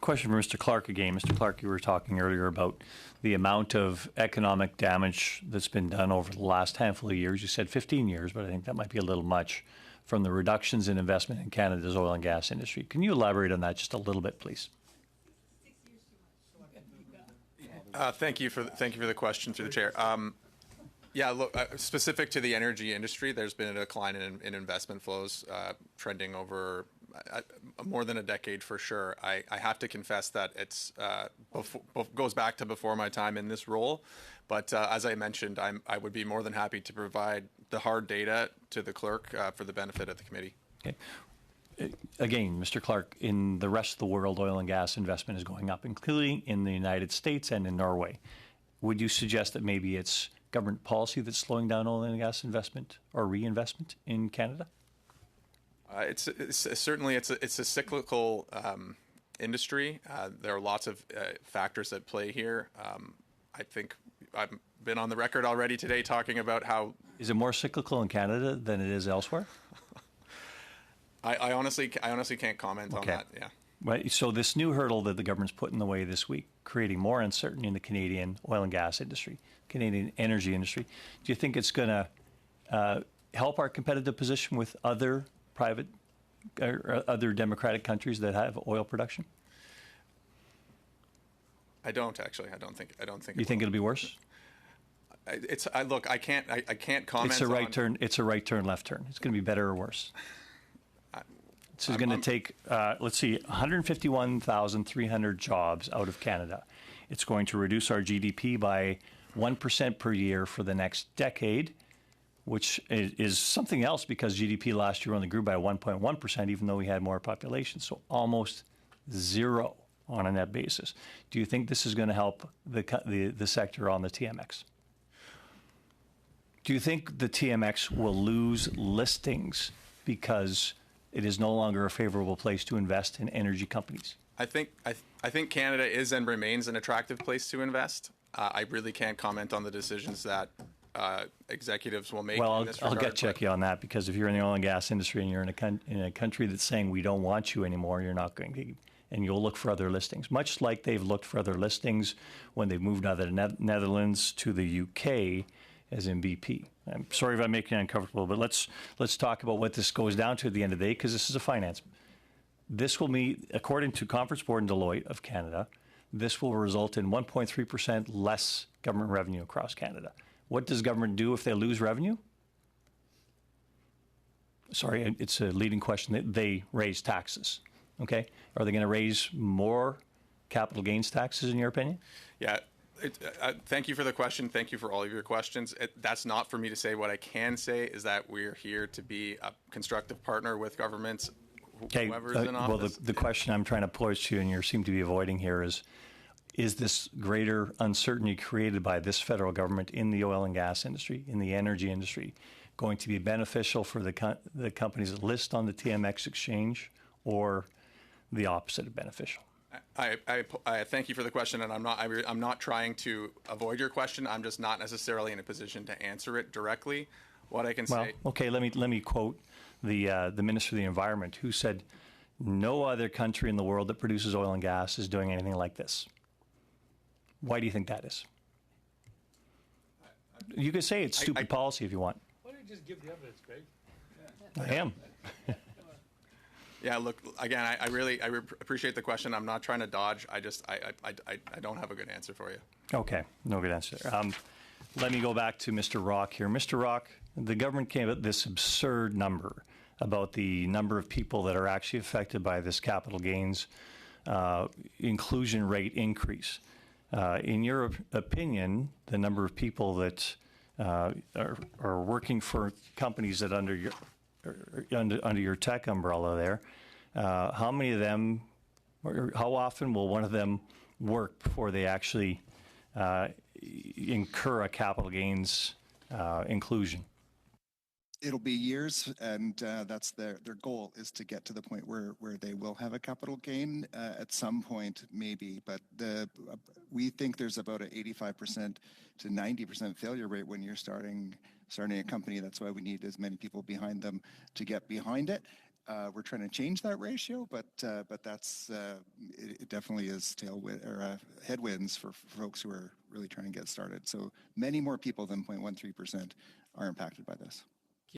Question for Mr. Clarke again. Mr. Clarke, you were talking earlier about the amount of economic damage that's been done over the last handful of years. You said 15 years, but I think that might be a little much from the reductions in investment in Canada's oil and gas industry. Can you elaborate on that just a little bit, please? Thank you for the question through the chair. Yeah, look, specific to the energy industry, there's been a decline in investment flows trending over more than a decade for sure. I have to confess that it's goes back to before my time in this role. But as I mentioned, I would be more than happy to provide the hard data to the clerk for the benefit of the committee. Okay. Again, Mr. Clarke, in the rest of the world, oil and gas investment is going up, including in the United States and in Norway. Would you suggest that maybe it's government policy that's slowing down oil and gas investment or reinvestment in Canada? It's certainly a cyclical industry. There are lots of factors at play here. I think I've been on the record already today talking about how... Is it more cyclical in Canada than it is elsewhere? I honestly can't comment on that. Yeah. Right. So this new hurdle that the government's put in the way this week, creating more uncertainty in the Canadian oil and gas industry, Canadian energy industry, do you think it's going to help our competitive position with other private or other democratic countries that have oil production? I don't actually. I don't think. You think it'll be worse? Look. I can't comment. It's a right turn. It's a right turn, left turn. It's going to be better or worse. This is going to take, let's see, 151,300 jobs out of Canada. It's going to reduce our GDP by 1% per year for the next decade, which is something else because GDP last year only grew by 1.1%, even though we had more population. So almost zero on a net basis. Do you think this is going to help the sector on the TMX? Do you think the TMX will lose listings because it is no longer a favorable place to invest in energy companies? I think Canada is and remains an attractive place to invest. I really can't comment on the decisions that executives will make. Well, in this I'll regard, check you on that, because if you're in the oil and gas industry and you're in a country that's saying we don't want you anymore, you're not going to, and you'll look for other listings, much like they've looked for other listings when they've moved out of the Netherlands to the UK, as in BP. I'm sorry if I'm making you uncomfortable, but let's talk about what this goes down to at the end of the day, because this is a finance. This will meet, according to Conference Board and Deloitte of Canada, this will result in 1.3% less government revenue across Canada. What does government do if they lose revenue? Sorry, it's a leading question. They raise taxes. Okay, are they going to raise more capital gains taxes, in your opinion? Yeah. Thank you for the question. Thank you for all of your questions. That's not for me to say. What I can say is that we're here to be a constructive partner with governments, whoever's in office. Well, the question I'm trying to pose to you, and you seem to be avoiding here, is this greater uncertainty created by this federal government in the oil and gas industry, in the energy industry, going to be beneficial for the companies that list on the TMX exchange, or the opposite of beneficial? I thank you for the question, and I'm not trying to avoid your question. I'm just not necessarily in a position to answer it directly. What I can say. Well, okay. Let me quote the Minister of the Environment, who said, "No other country in the world that produces oil and gas is doing anything like this." Why do you think that is? You could say it's stupid policy if you want. Why don't you just give the evidence, Greg? Yeah. I am. Yeah, look, again, I really appreciate the question. I'm not trying to dodge. I don't have a good answer for you. Okay, no good answer. Let me go back to Mr. Rock here. Mr. Rock, the government came up with this absurd number about the number of people that are actually affected by this capital gains inclusion rate increase. In your opinion, the number of people that are working for companies that under your tech umbrella there, how many of them, or how often will one of them work before they actually incur a capital gains inclusion? It'll be years, and that's their goal, is to get to the point where they will have a capital gain at some point, maybe. But we think there's about an 85% to 90% failure rate when you're starting a company. That's why we need as many people behind them to get behind it. We're trying to change that ratio, but that's it definitely is tailwind or headwinds for folks who are really trying to get started. So many more people than 0.13% are impacted by this.